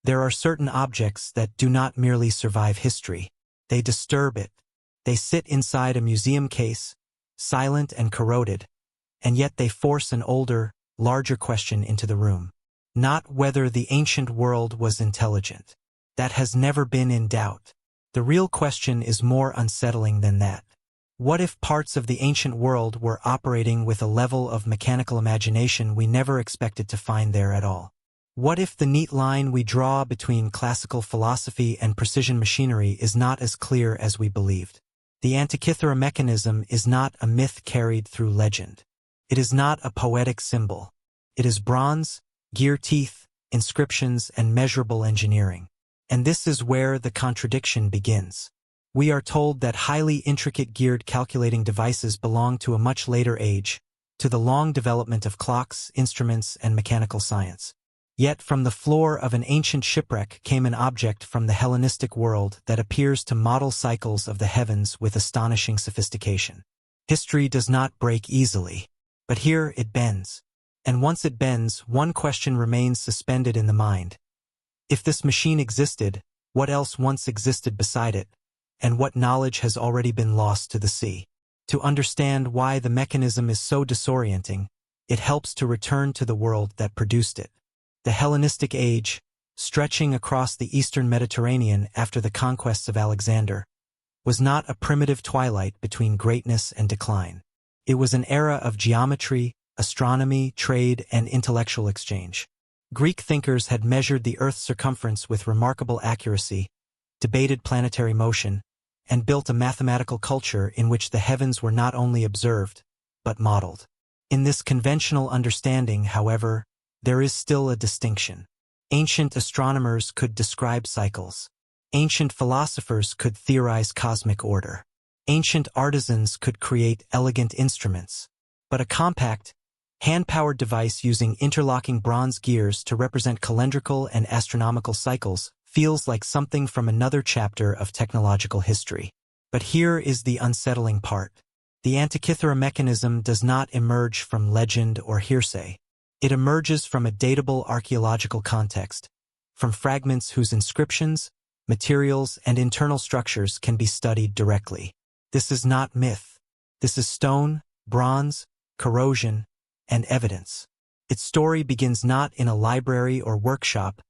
There are certain objects that do not merely survive history. They disturb it. They sit inside a museum case, silent and corroded, and yet they force an older, larger question into the room. Not whether the ancient world was intelligent. That has never been in doubt. The real question is more unsettling than that. What if parts of the ancient world were operating with a level of mechanical imagination we never expected to find there at all? What if the neat line we draw between classical philosophy and precision machinery is not as clear as we believed? The Antikythera Mechanism is not a myth carried through legend. It is not a poetic symbol. It is bronze, gear teeth, inscriptions, and measurable engineering. And this is where the contradiction begins. We are told that highly intricate geared calculating devices belong to a much later age, to the long development of clocks, instruments, and mechanical science. Yet from the floor of an ancient shipwreck came an object from the Hellenistic world that appears to model cycles of the heavens with astonishing sophistication. History does not break easily, but here it bends. And once it bends, one question remains suspended in the mind. If this machine existed, what else once existed beside it? And what knowledge has already been lost to the sea? To understand why the mechanism is so disorienting, it helps to return to the world that produced it. The Hellenistic age, stretching across the eastern Mediterranean after the conquests of Alexander, was not a primitive twilight between greatness and decline. It was an era of geometry, astronomy, trade, and intellectual exchange. Greek thinkers had measured the Earth's circumference with remarkable accuracy, debated planetary motion, and built a mathematical culture in which the heavens were not only observed, but modeled. In this conventional understanding, however, there is still a distinction. Ancient astronomers could describe cycles. Ancient philosophers could theorize cosmic order. Ancient artisans could create elegant instruments. But a compact, hand-powered device using interlocking bronze gears to represent calendrical and astronomical cycles feels like something from another chapter of technological history. But here is the unsettling part. The Antikythera Mechanism does not emerge from legend or hearsay. It emerges from a datable archaeological context, from fragments whose inscriptions, materials, and internal structures can be studied directly. This is not myth. This is stone, bronze, corrosion, and evidence. Its story begins not in a library or workshop,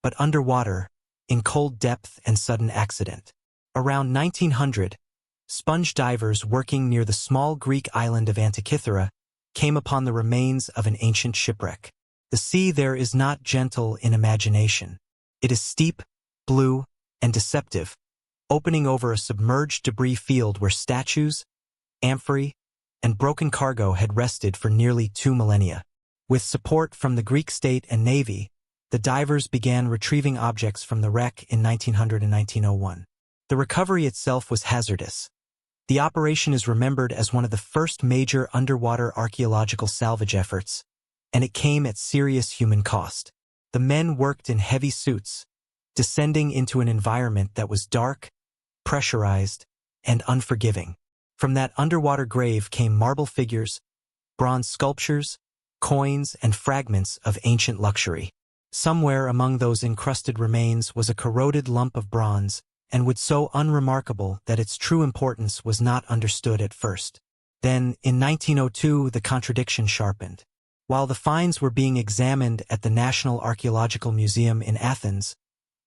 but underwater, in cold depth and sudden accident. Around 1900, sponge divers working near the small Greek island of Antikythera came upon the remains of an ancient shipwreck. The sea there is not gentle in imagination. It is steep, blue, and deceptive, opening over a submerged debris field where statues, amphorae, and broken cargo had rested for nearly 2 millennia. With support from the Greek state and navy, the divers began retrieving objects from the wreck in 1900 and 1901. The recovery itself was hazardous. The operation is remembered as one of the first major underwater archaeological salvage efforts, and it came at serious human cost. The men worked in heavy suits, descending into an environment that was dark, pressurized, and unforgiving. From that underwater grave came marble figures, bronze sculptures, coins, and fragments of ancient luxury. Somewhere among those encrusted remains was a corroded lump of bronze, and was so unremarkable that its true importance was not understood at first. Then, in 1902, the contradiction sharpened. While the finds were being examined at the National Archaeological Museum in Athens,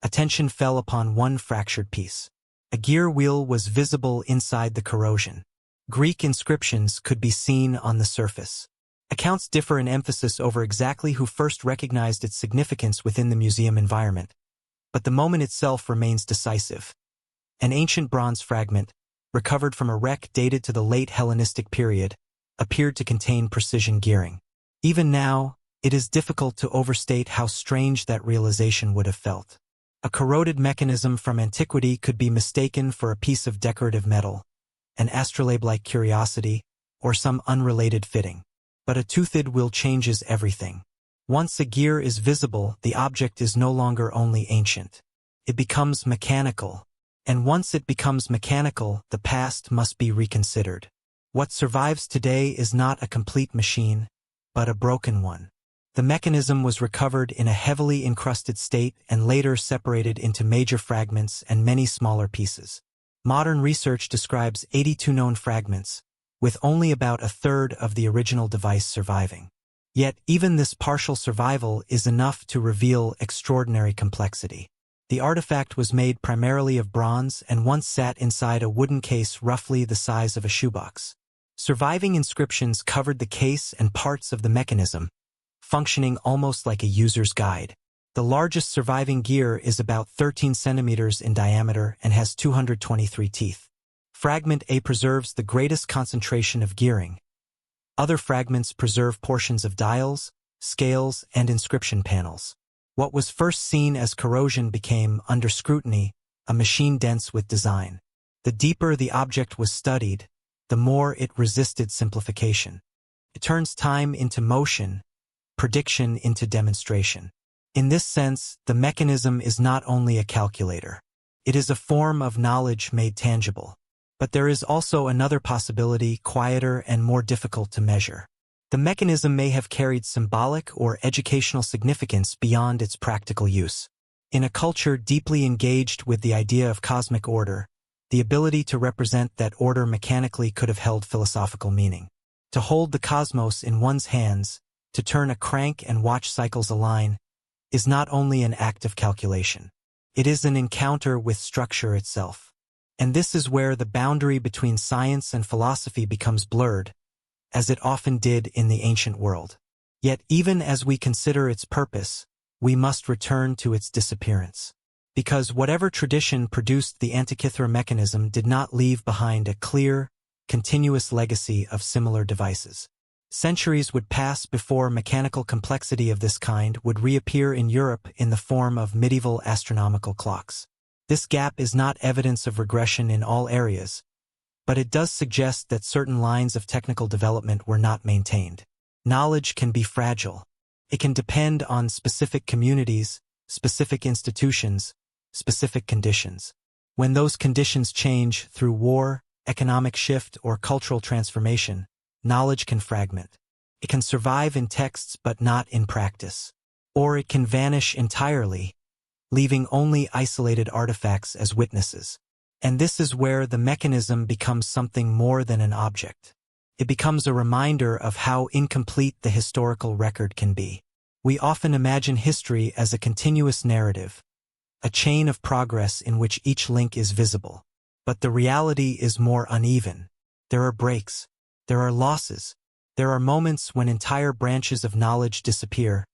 attention fell upon one fractured piece. A gear wheel was visible inside the corrosion. Greek inscriptions could be seen on the surface. Accounts differ in emphasis over exactly who first recognized its significance within the museum environment, but the moment itself remains decisive. An ancient bronze fragment, recovered from a wreck dated to the late Hellenistic period, appeared to contain precision gearing. Even now, it is difficult to overstate how strange that realization would have felt. A corroded mechanism from antiquity could be mistaken for a piece of decorative metal, an astrolabe-like curiosity, or some unrelated fitting. But a toothed wheel changes everything. Once a gear is visible, the object is no longer only ancient. It becomes mechanical. And once it becomes mechanical, the past must be reconsidered. What survives today is not a complete machine, but a broken one. The mechanism was recovered in a heavily encrusted state and later separated into major fragments and many smaller pieces. Modern research describes 82 known fragments, with only about a third of the original device surviving. Yet, even this partial survival is enough to reveal extraordinary complexity. The artifact was made primarily of bronze and once sat inside a wooden case roughly the size of a shoebox. Surviving inscriptions covered the case and parts of the mechanism, functioning almost like a user's guide. The largest surviving gear is about 13 centimeters in diameter and has 223 teeth. Fragment A preserves the greatest concentration of gearing. Other fragments preserve portions of dials, scales, and inscription panels. What was first seen as corrosion became, under scrutiny, a machine dense with design. The deeper the object was studied, the more it resisted simplification. It turns time into motion, prediction into demonstration. In this sense, the mechanism is not only a calculator. It is a form of knowledge made tangible. But there is also another possibility, quieter and more difficult to measure. The mechanism may have carried symbolic or educational significance beyond its practical use. In a culture deeply engaged with the idea of cosmic order, the ability to represent that order mechanically could have held philosophical meaning. To hold the cosmos in one's hands, to turn a crank and watch cycles align, is not only an act of calculation. It is an encounter with structure itself. And this is where the boundary between science and philosophy becomes blurred, as it often did in the ancient world. Yet even as we consider its purpose, we must return to its disappearance. Because whatever tradition produced the Antikythera mechanism did not leave behind a clear, continuous legacy of similar devices. Centuries would pass before mechanical complexity of this kind would reappear in Europe in the form of medieval astronomical clocks. This gap is not evidence of regression in all areas, but it does suggest that certain lines of technical development were not maintained. Knowledge can be fragile. It can depend on specific communities, specific institutions, specific conditions. When those conditions change through war, economic shift, or cultural transformation, knowledge can fragment. It can survive in texts but not in practice. Or it can vanish entirely, leaving only isolated artifacts as witnesses. And this is where the mechanism becomes something more than an object. It becomes a reminder of how incomplete the historical record can be. We often imagine history as a continuous narrative, a chain of progress in which each link is visible. But the reality is more uneven. There are breaks. There are losses. There are moments when entire branches of knowledge disappear,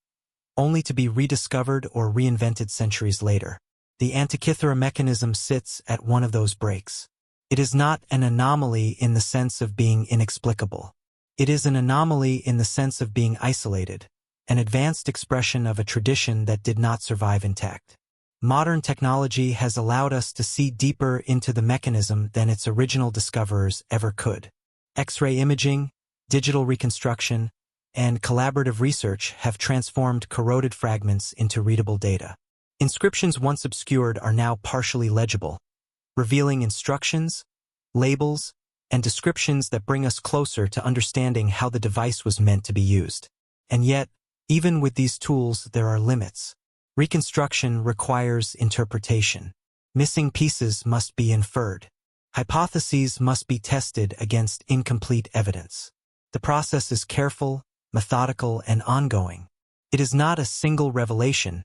only to be rediscovered or reinvented centuries later. The Antikythera mechanism sits at one of those breaks. It is not an anomaly in the sense of being inexplicable. It is an anomaly in the sense of being isolated, an advanced expression of a tradition that did not survive intact. Modern technology has allowed us to see deeper into the mechanism than its original discoverers ever could. X-ray imaging, digital reconstruction, and collaborative research have transformed corroded fragments into readable data. Inscriptions once obscured are now partially legible, revealing instructions, labels, and descriptions that bring us closer to understanding how the device was meant to be used. And yet, even with these tools, there are limits. Reconstruction requires interpretation. Missing pieces must be inferred. Hypotheses must be tested against incomplete evidence. The process is careful, methodical, and ongoing. It is not a single revelation,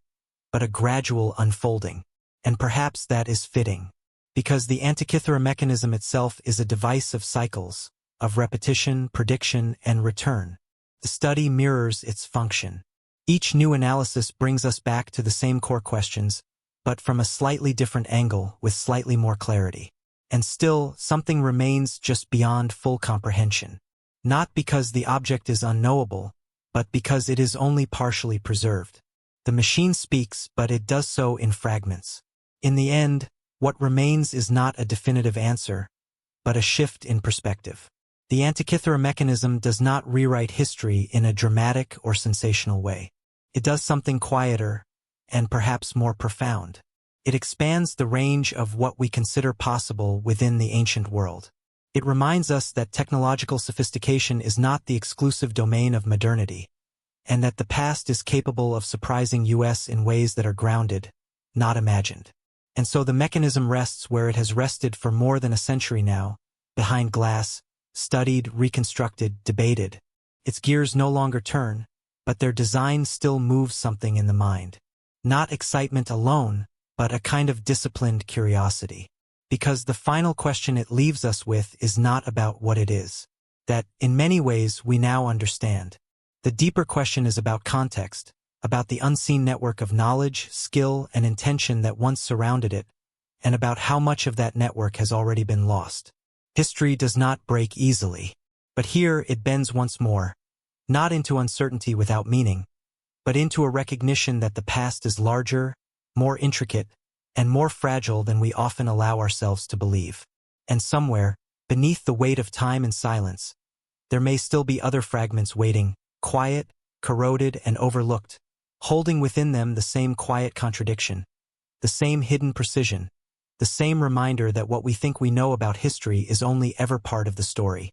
but a gradual unfolding. And perhaps that is fitting, because the Antikythera mechanism itself is a device of cycles, of repetition, prediction, and return. The study mirrors its function. Each new analysis brings us back to the same core questions, but from a slightly different angle with slightly more clarity. And still, something remains just beyond full comprehension. Not because the object is unknowable, but because it is only partially preserved. The machine speaks, but it does so in fragments. In the end, what remains is not a definitive answer, but a shift in perspective. The Antikythera mechanism does not rewrite history in a dramatic or sensational way. It does something quieter, and perhaps more profound. It expands the range of what we consider possible within the ancient world. It reminds us that technological sophistication is not the exclusive domain of modernity, and that the past is capable of surprising us in ways that are grounded, not imagined. And so the mechanism rests where it has rested for more than a century now, behind glass, studied, reconstructed, debated. Its gears no longer turn, but their design still moves something in the mind. Not excitement alone, but a kind of disciplined curiosity. Because the final question it leaves us with is not about what it is. That, in many ways, we now understand. The deeper question is about context, about the unseen network of knowledge, skill, and intention that once surrounded it, and about how much of that network has already been lost. History does not break easily, but here it bends once more, not into uncertainty without meaning, but into a recognition that the past is larger, more intricate, and more fragile than we often allow ourselves to believe. And somewhere, beneath the weight of time and silence, there may still be other fragments waiting, quiet, corroded, and overlooked, holding within them the same quiet contradiction, the same hidden precision, the same reminder that what we think we know about history is only ever part of the story.